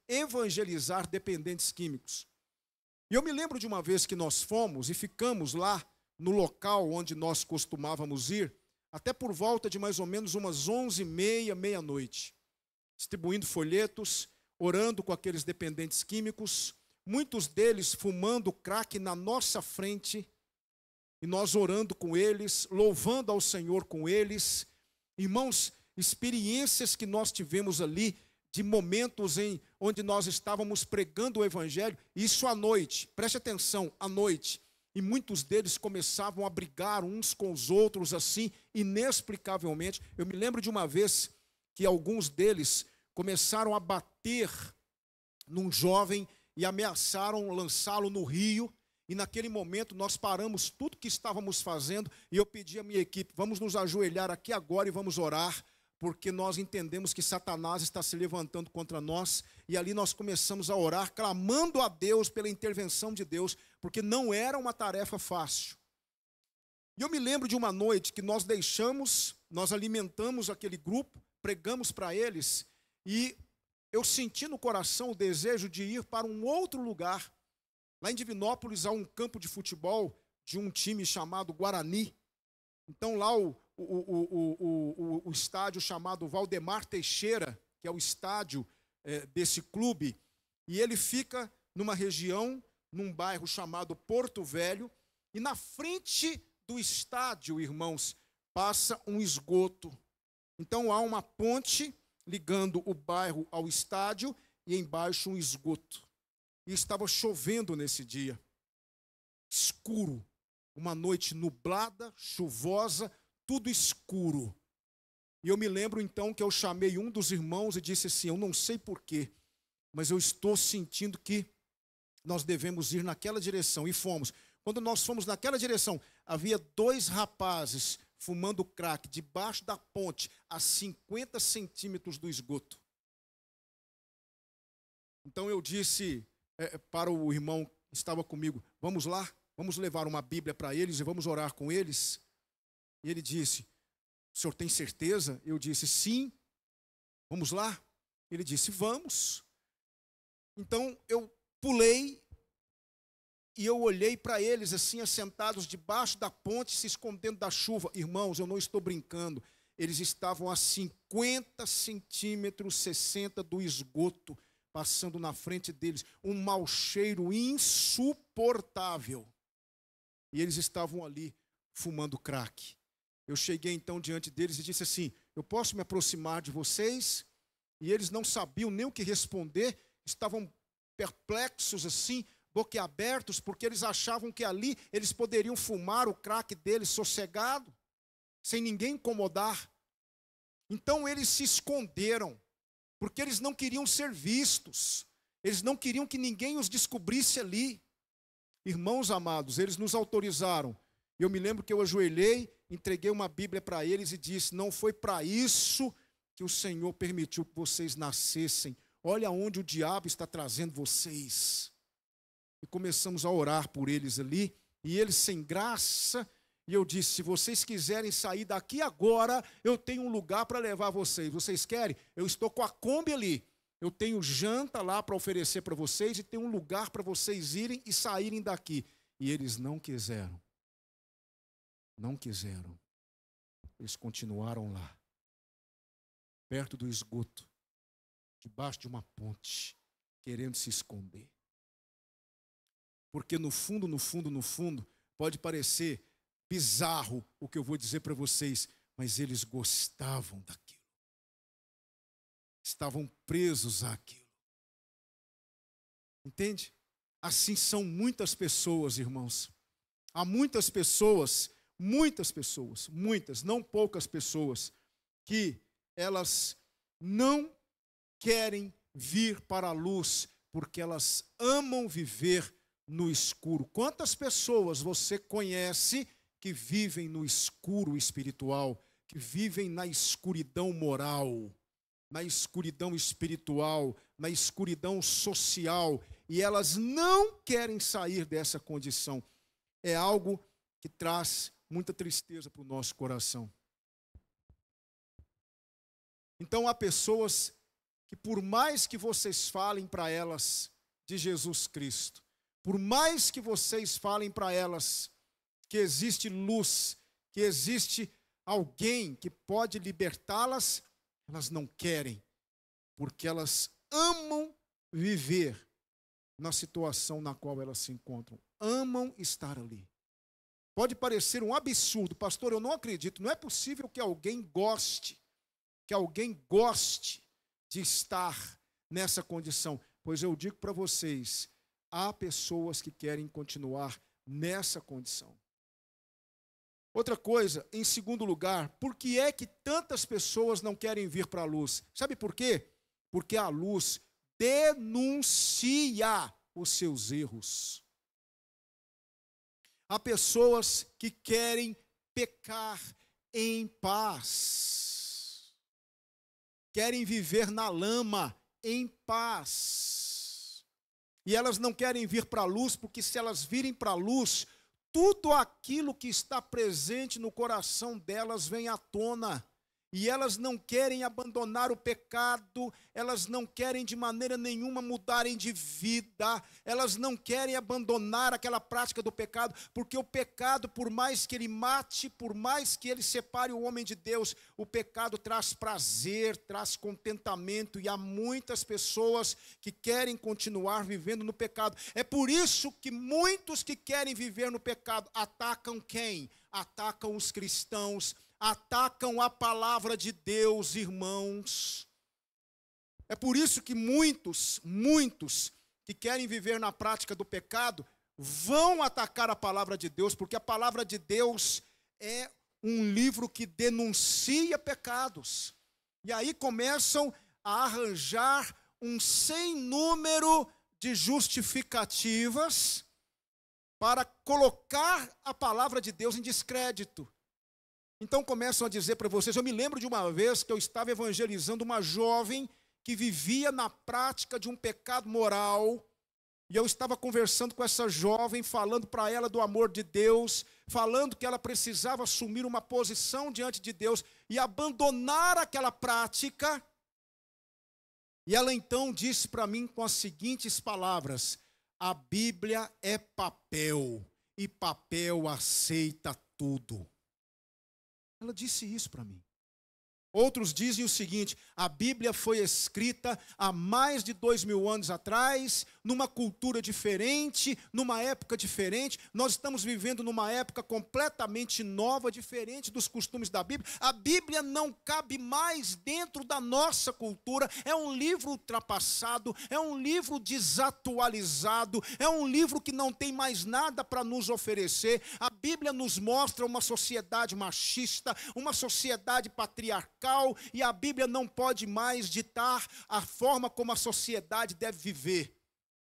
evangelizar dependentes químicos. E eu me lembro de uma vez que nós fomos e ficamos lá no local onde nós costumávamos ir, até por volta de mais ou menos umas 11h30, meia-noite, distribuindo folhetos, orando com aqueles dependentes químicos, muitos deles fumando crack na nossa frente, e nós orando com eles, louvando ao Senhor com eles. Irmãos, experiências que nós tivemos ali, de momentos onde nós estávamos pregando o Evangelho, isso à noite, preste atenção, à noite, e muitos deles começavam a brigar uns com os outros assim, inexplicavelmente. Eu me lembro de uma vez que alguns deles começaram a bater num jovem e ameaçaram lançá-lo no rio, e naquele momento nós paramos tudo que estávamos fazendo, e eu pedi à minha equipe, vamos nos ajoelhar aqui agora e vamos orar, porque nós entendemos que Satanás está se levantando contra nós, e ali nós começamos a orar, clamando a Deus pela intervenção de Deus, porque não era uma tarefa fácil. E eu me lembro de uma noite que nós alimentamos aquele grupo, pregamos para eles, e eu senti no coração o desejo de ir para um outro lugar. Lá em Divinópolis há um campo de futebol de um time chamado Guarani. Então lá o estádio chamado Valdemar Teixeira, que é o estádio desse clube, e ele fica numa região, num bairro chamado Porto Velho, e na frente do estádio, irmãos, passa um esgoto. Então há uma ponte ligando o bairro ao estádio e embaixo um esgoto. E estava chovendo nesse dia, escuro, uma noite nublada, chuvosa, tudo escuro. E eu me lembro então que eu chamei um dos irmãos e disse assim, eu não sei porquê, mas eu estou sentindo que nós devemos ir naquela direção. E fomos. Quando nós fomos naquela direção, havia 2 rapazes fumando crack debaixo da ponte, a 50 centímetros do esgoto. Então eu disse para o irmão que estava comigo, vamos lá, vamos levar uma Bíblia para eles e vamos orar com eles. E ele disse, o senhor tem certeza? Eu disse, sim, vamos lá. Ele disse, vamos. Então eu pulei e eu olhei para eles assim, assentados debaixo da ponte, se escondendo da chuva. Irmãos, eu não estou brincando, eles estavam a 50 centímetros, 60 do esgoto, passando na frente deles, um mau cheiro insuportável. E eles estavam ali, fumando crack. Eu cheguei então diante deles e disse assim, eu posso me aproximar de vocês? E eles não sabiam nem o que responder, estavam perplexos assim, boquiabertos, porque eles achavam que ali eles poderiam fumar o crack deles sossegado, sem ninguém incomodar. Então eles se esconderam, porque eles não queriam ser vistos, eles não queriam que ninguém os descobrisse ali. Irmãos amados, eles nos autorizaram. Eu me lembro que eu ajoelhei, entreguei uma Bíblia para eles e disse, não foi para isso que o Senhor permitiu que vocês nascessem. Olha onde o diabo está trazendo vocês. E começamos a orar por eles ali, e eles sem graça, e eu disse, se vocês quiserem sair daqui agora, eu tenho um lugar para levar vocês. Vocês querem? Eu estou com a Kombi ali. Eu tenho janta lá para oferecer para vocês e tenho um lugar para vocês irem e saírem daqui. E eles não quiseram. Não quiseram. Eles continuaram lá, perto do esgoto, debaixo de uma ponte, querendo se esconder. Porque no fundo, pode parecer bizarro o que eu vou dizer para vocês, mas eles gostavam daquilo. Estavam presos àquilo. Entende? Assim são muitas pessoas, irmãos. Há muitas pessoas, não poucas pessoas, que elas não querem vir para a luz, porque elas amam viver no escuro. Quantas pessoas você conhece que vivem no escuro espiritual, que vivem na escuridão moral, na escuridão espiritual, na escuridão social, e elas não querem sair dessa condição? É algo que traz muita tristeza para o nosso coração. Então há pessoas que por mais que vocês falem para elas de Jesus Cristo, por mais que vocês falem para elas que existe luz, que existe alguém que pode libertá-las, elas não querem, porque elas amam viver na situação na qual elas se encontram, amam estar ali. Pode parecer um absurdo, pastor, eu não acredito, não é possível que alguém goste de estar nessa condição. Pois eu digo para vocês, há pessoas que querem continuar nessa condição. Outra coisa, em segundo lugar, por que é que tantas pessoas não querem vir para a luz? Sabe por quê? Porque a luz denuncia os seus erros. Há pessoas que querem pecar em paz, querem viver na lama em paz, e elas não querem vir para a luz, porque se elas virem para a luz, tudo aquilo que está presente no coração delas vem à tona, e elas não querem abandonar o pecado, elas não querem de maneira nenhuma mudarem de vida, elas não querem abandonar aquela prática do pecado, porque o pecado, por mais que ele mate, por mais que ele separe o homem de Deus, o pecado traz prazer, traz contentamento, e há muitas pessoas que querem continuar vivendo no pecado. É por isso que muitos que querem viver no pecado atacam quem? Atacam os cristãos, atacam a palavra de Deus, irmãos. É por isso que muitos que querem viver na prática do pecado vão atacar a palavra de Deus, porque a palavra de Deus é um livro que denuncia pecados. E aí começam a arranjar um sem número de justificativas para colocar a palavra de Deus em descrédito. Então começam a dizer para vocês, eu me lembro de uma vez que eu estava evangelizando uma jovem que vivia na prática de um pecado moral, e eu estava conversando com essa jovem, falando para ela do amor de Deus, falando que ela precisava assumir uma posição diante de Deus e abandonar aquela prática. E ela então disse para mim com as seguintes palavras: a Bíblia é papel, e papel aceita tudo. Ela disse isso para mim. Outros dizem o seguinte: a Bíblia foi escrita há mais de 2000 anos atrás, numa cultura diferente, numa época diferente. Nós estamos vivendo numa época completamente nova, diferente dos costumes da Bíblia. A Bíblia não cabe mais dentro da nossa cultura. É um livro ultrapassado, é um livro desatualizado, é um livro que não tem mais nada para nos oferecer. A Bíblia nos mostra uma sociedade machista, uma sociedade patriarcal, e a Bíblia não pode mais ditar a forma como a sociedade deve viver.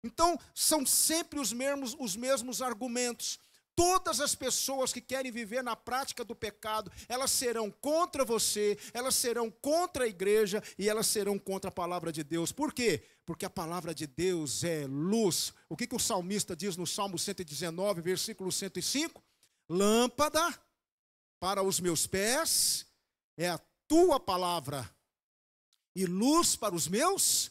Então, são sempre os mesmos argumentos. Todas as pessoas que querem viver na prática do pecado, elas serão contra você, elas serão contra a igreja e elas serão contra a palavra de Deus. Por quê? Porque a palavra de Deus é luz. O que o salmista diz no Salmo 119, versículo 105? Lâmpada para os meus pés é a tua palavra e luz para os meus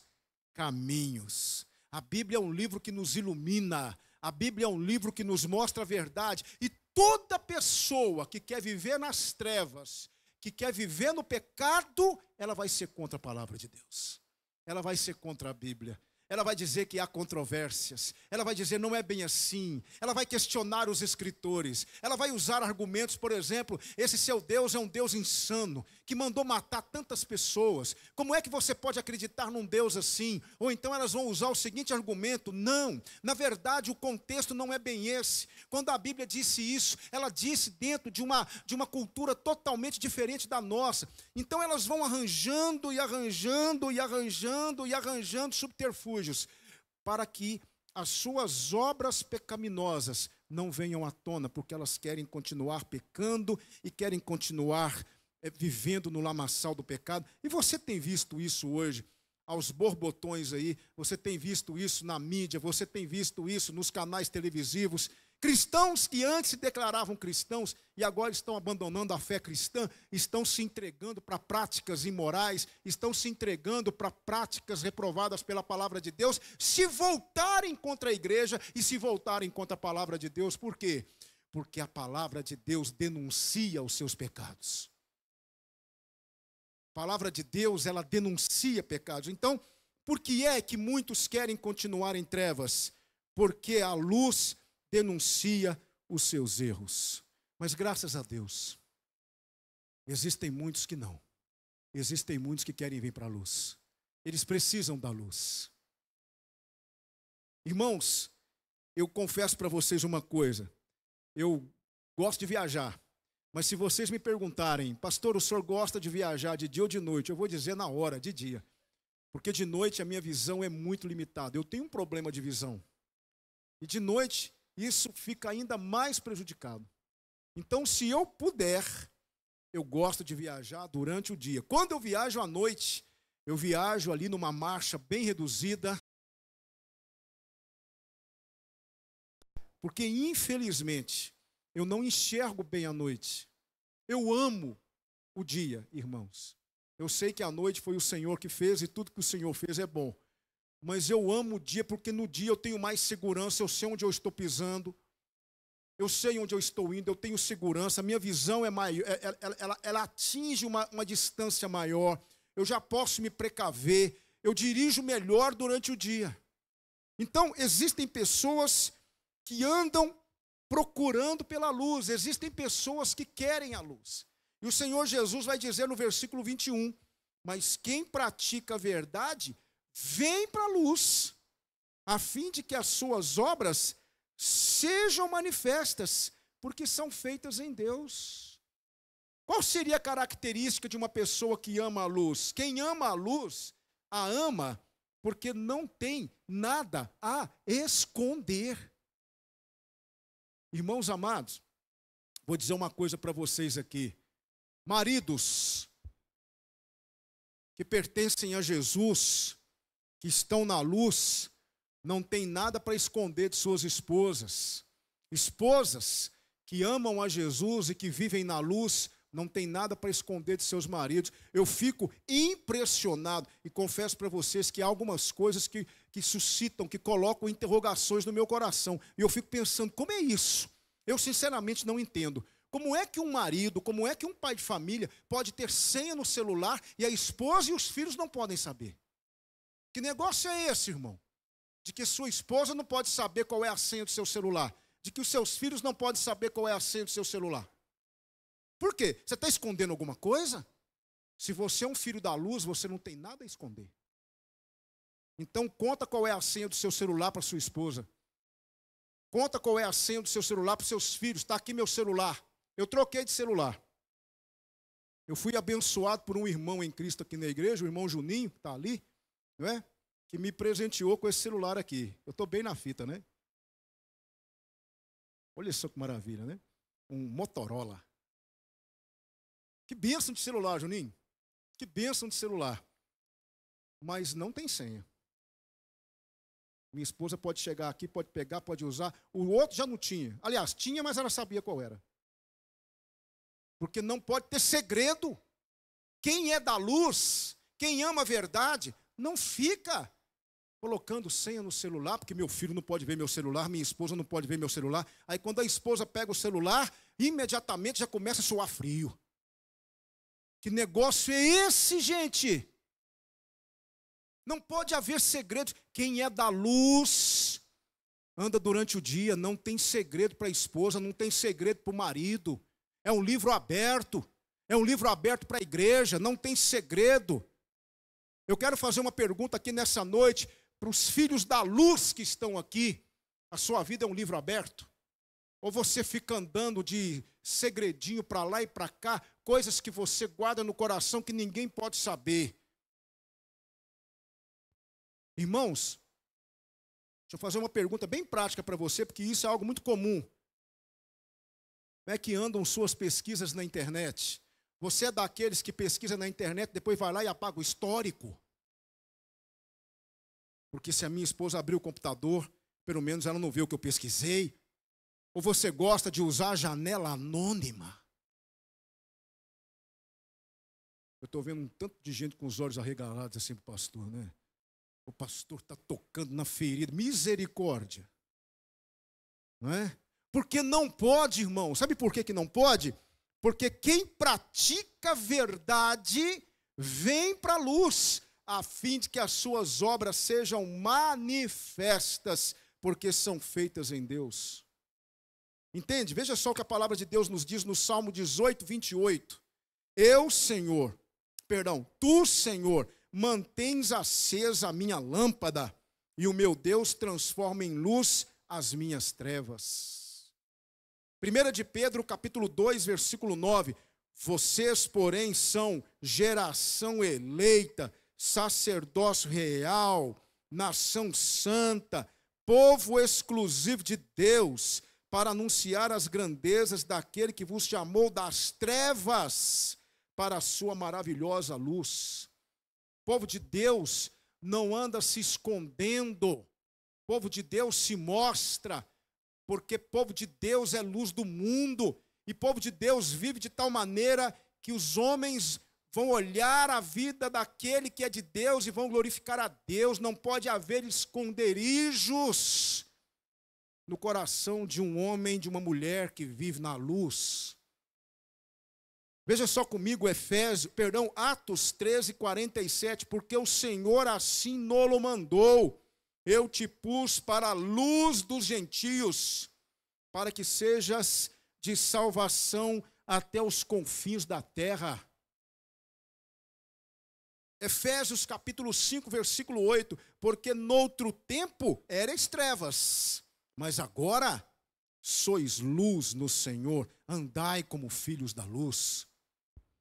caminhos. A Bíblia é um livro que nos ilumina, a Bíblia é um livro que nos mostra a verdade, e toda pessoa que quer viver nas trevas, que quer viver no pecado, ela vai ser contra a palavra de Deus, ela vai ser contra a Bíblia. Ela vai dizer que há controvérsias, ela vai dizer não é bem assim, ela vai questionar os escritores, ela vai usar argumentos, por exemplo, esse seu Deus é um Deus insano, que mandou matar tantas pessoas, como é que você pode acreditar num Deus assim? Ou então elas vão usar o seguinte argumento: não, na verdade o contexto não é bem esse. Quando a Bíblia disse isso, ela disse dentro de uma cultura totalmente diferente da nossa. Então elas vão arranjando e arranjando e arranjando e arranjando subterfúgios para que as suas obras pecaminosas não venham à tona, porque elas querem continuar pecando e querem continuar vivendo no lamaçal do pecado. E você tem visto isso hoje, aos borbotões aí, você tem visto isso na mídia, você tem visto isso nos canais televisivos, Cristãos que antes se declaravam cristãos e agora estão abandonando a fé cristã, estão se entregando para práticas imorais, estão se entregando para práticas reprovadas pela palavra de Deus, se voltarem contra a igreja e se voltarem contra a palavra de Deus. Por quê? Porque a palavra de Deus denuncia os seus pecados. A palavra de Deus, ela denuncia pecados. Então, por que é que muitos querem continuar em trevas? Porque a luz denuncia os seus erros. Mas graças a Deus, existem muitos que não. Existem muitos que querem vir para a luz. Eles precisam da luz. Irmãos, eu confesso para vocês uma coisa. Eu gosto de viajar. Mas se vocês me perguntarem, pastor, o senhor gosta de viajar de dia ou de noite? Eu vou dizer na hora, de dia. Porque de noite a minha visão é muito limitada. Eu tenho um problema de visão. E de noite, isso fica ainda mais prejudicado. Então, se eu puder, eu gosto de viajar durante o dia. Quando eu viajo à noite, eu viajo ali numa marcha bem reduzida. Porque, infelizmente, eu não enxergo bem a noite. Eu amo o dia, irmãos. Eu sei que a noite foi o Senhor que fez e tudo que o Senhor fez é bom. Mas eu amo o dia porque no dia eu tenho mais segurança, eu sei onde eu estou pisando, eu sei onde eu estou indo, eu tenho segurança, a minha visão é maior, ela atinge uma distância maior, eu já posso me precaver, eu dirijo melhor durante o dia. Então, existem pessoas que andam procurando pela luz, existem pessoas que querem a luz. E o Senhor Jesus vai dizer no versículo 21, mas quem pratica a verdade, vem para a luz, a fim de que as suas obras sejam manifestas, porque são feitas em Deus. Qual seria a característica de uma pessoa que ama a luz? Quem ama a luz, a ama porque não tem nada a esconder. Irmãos amados, vou dizer uma coisa para vocês aqui. Maridos que pertencem a Jesus, que estão na luz, não tem nada para esconder de suas esposas. Esposas que amam a Jesus e que vivem na luz, não tem nada para esconder de seus maridos. Eu fico impressionado e confesso para vocês que há algumas coisas que suscitam, que colocam interrogações no meu coração. E eu fico pensando, como é isso? Eu sinceramente não entendo. Como é que um marido, como é que um pai de família pode ter senha no celular e a esposa e os filhos não podem saber? Que negócio é esse, irmão? De que sua esposa não pode saber qual é a senha do seu celular. De que os seus filhos não podem saber qual é a senha do seu celular. Por quê? Você está escondendo alguma coisa? Se você é um filho da luz, você não tem nada a esconder. Então conta qual é a senha do seu celular para sua esposa. Conta qual é a senha do seu celular para os seus filhos. Está aqui meu celular. Eu troquei de celular. Eu fui abençoado por um irmão em Cristo aqui na igreja, o irmão Juninho, que está ali, não é? Que me presenteou com esse celular aqui. Eu estou bem na fita, né? Olha só que maravilha, né? Um Motorola. Que bênção de celular, Juninho. Que bênção de celular. Mas não tem senha. Minha esposa pode chegar aqui, pode pegar, pode usar. O outro já não tinha. Aliás, tinha, mas ela sabia qual era. Porque não pode ter segredo. Quem é da luz, quem ama a verdade, não fica colocando senha no celular, porque meu filho não pode ver meu celular, minha esposa não pode ver meu celular. Aí quando a esposa pega o celular, imediatamente já começa a suar frio. Que negócio é esse, gente? Não pode haver segredos. Quem é da luz, anda durante o dia, não tem segredo para a esposa, não tem segredo para o marido. É um livro aberto. É um livro aberto para a igreja, não tem segredo. Eu quero fazer uma pergunta aqui nessa noite para os filhos da luz que estão aqui. A sua vida é um livro aberto? Ou você fica andando de segredinho para lá e para cá, coisas que você guarda no coração que ninguém pode saber? Irmãos, deixa eu fazer uma pergunta bem prática para você, porque isso é algo muito comum. Como é que andam suas pesquisas na internet? Você é daqueles que pesquisa na internet, depois vai lá e apaga o histórico? Porque se a minha esposa abrir o computador, pelo menos ela não vê o que eu pesquisei. Ou você gosta de usar a janela anônima? Eu estou vendo um tanto de gente com os olhos arregalados assim para o pastor, né? O pastor está tocando na ferida. Misericórdia. Não é? Porque não pode, irmão. Sabe por que não pode? Porque quem pratica a verdade vem para a luz, a fim de que as suas obras sejam manifestas, porque são feitas em Deus. Entende? Veja só o que a palavra de Deus nos diz no Salmo 18, 28. Tu, Senhor, mantens acesa a minha lâmpada, e o meu Deus transforma em luz as minhas trevas. 1 de Pedro, capítulo 2, versículo 9. Vocês, porém, são geração eleita, sacerdócio real, nação santa, povo exclusivo de Deus, para anunciar as grandezas daquele que vos chamou das trevas para a sua maravilhosa luz. O povo de Deus não anda se escondendo. O povo de Deus se mostra, porque povo de Deus é luz do mundo. E povo de Deus vive de tal maneira que os homens vão olhar a vida daquele que é de Deus e vão glorificar a Deus. Não pode haver esconderijos no coração de um homem, de uma mulher que vive na luz. Veja só comigo Atos 13, 47, porque o Senhor assim nolo mandou, eu te pus para a luz dos gentios, para que sejas de salvação até os confins da terra. Efésios capítulo 5, versículo 8, porque noutro tempo erais trevas, mas agora sois luz no Senhor, andai como filhos da luz.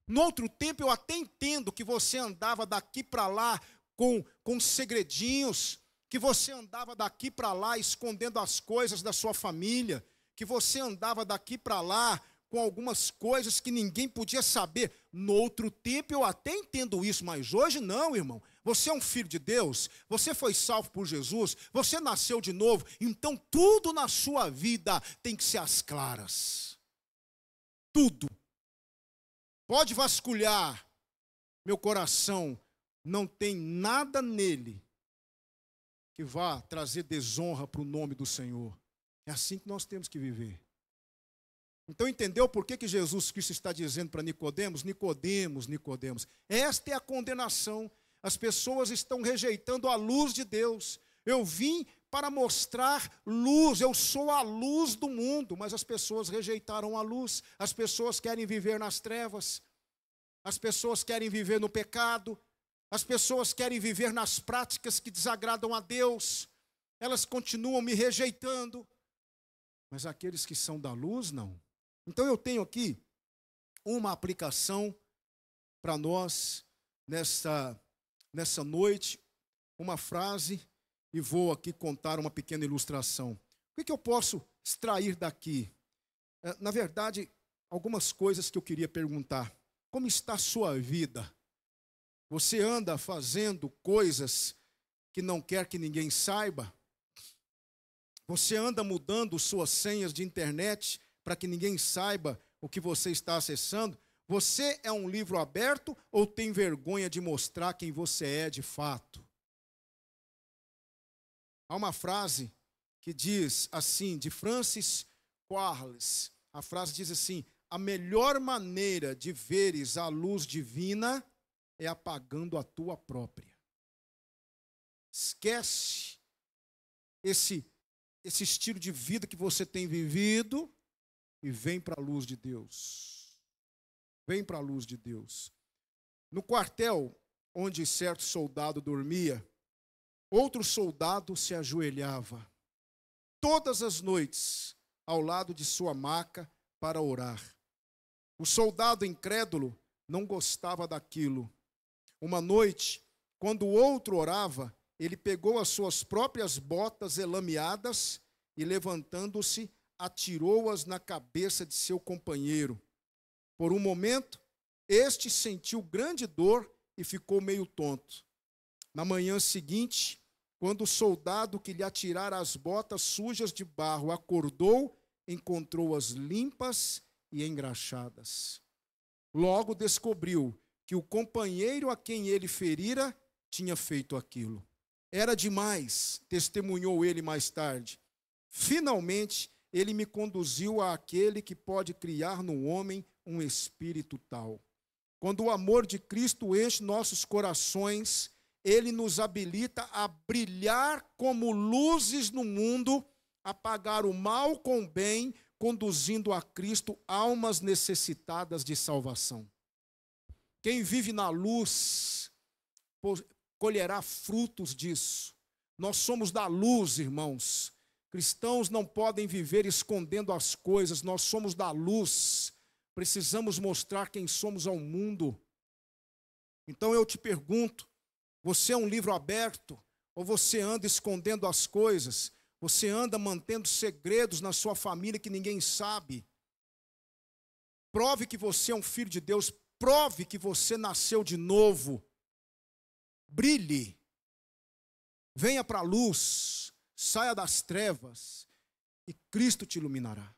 No outro tempo eu até entendo que você andava daqui para lá com segredinhos, que você andava daqui para lá escondendo as coisas da sua família, que você andava daqui para lá com algumas coisas que ninguém podia saber. No outro tempo eu até entendo isso, mas hoje não, irmão. Você é um filho de Deus, você foi salvo por Jesus, você nasceu de novo, então tudo na sua vida tem que ser às claras. Tudo. Pode vasculhar meu coração, não tem nada nele que vá trazer desonra para o nome do Senhor. É assim que nós temos que viver. Então entendeu por que Jesus Cristo está dizendo para Nicodemos? Nicodemos, esta é a condenação. As pessoas estão rejeitando a luz de Deus. Eu vim para mostrar luz, eu sou a luz do mundo, mas as pessoas rejeitaram a luz, as pessoas querem viver nas trevas, as pessoas querem viver no pecado, as pessoas querem viver nas práticas que desagradam a Deus, elas continuam me rejeitando, mas aqueles que são da luz, não. Então eu tenho aqui uma aplicação para nós nessa noite, uma frase, e vou aqui contar uma pequena ilustração. O que eu posso extrair daqui? Na verdade, algumas coisas que eu queria perguntar. Como está a sua vida? Você anda fazendo coisas que não quer que ninguém saiba? Você anda mudando suas senhas de internet para que ninguém saiba o que você está acessando? Você é um livro aberto ou tem vergonha de mostrar quem você é de fato? Há uma frase que diz assim, de Francis Quarles. A frase diz assim: a melhor maneira de veres a luz divina é apagando a tua própria. Esquece esse estilo de vida que você tem vivido e vem para a luz de Deus. Vem para a luz de Deus. No quartel onde certo soldado dormia, outro soldado se ajoelhava todas as noites ao lado de sua maca para orar. O soldado incrédulo não gostava daquilo. Uma noite, quando o outro orava, ele pegou as suas próprias botas elameadas e, levantando-se, atirou-as na cabeça de seu companheiro. Por um momento, este sentiu grande dor e ficou meio tonto. Na manhã seguinte, quando o soldado que lhe atirara as botas sujas de barro acordou, encontrou-as limpas e engraxadas. Logo descobriu que o companheiro a quem ele ferira tinha feito aquilo. Era demais, testemunhou ele mais tarde. Finalmente, ele me conduziu àquele que pode criar no homem um espírito tal. Quando o amor de Cristo enche nossos corações, ele nos habilita a brilhar como luzes no mundo, a pagar o mal com o bem, conduzindo a Cristo almas necessitadas de salvação. Quem vive na luz colherá frutos disso. Nós somos da luz, irmãos. Cristãos não podem viver escondendo as coisas, nós somos da luz. Precisamos mostrar quem somos ao mundo. Então eu te pergunto, você é um livro aberto? Ou você anda escondendo as coisas? Você anda mantendo segredos na sua família que ninguém sabe? Prove que você é um filho de Deus. Prove que você nasceu de novo. Brilhe. Venha para a luz. Saia das trevas. E Cristo te iluminará.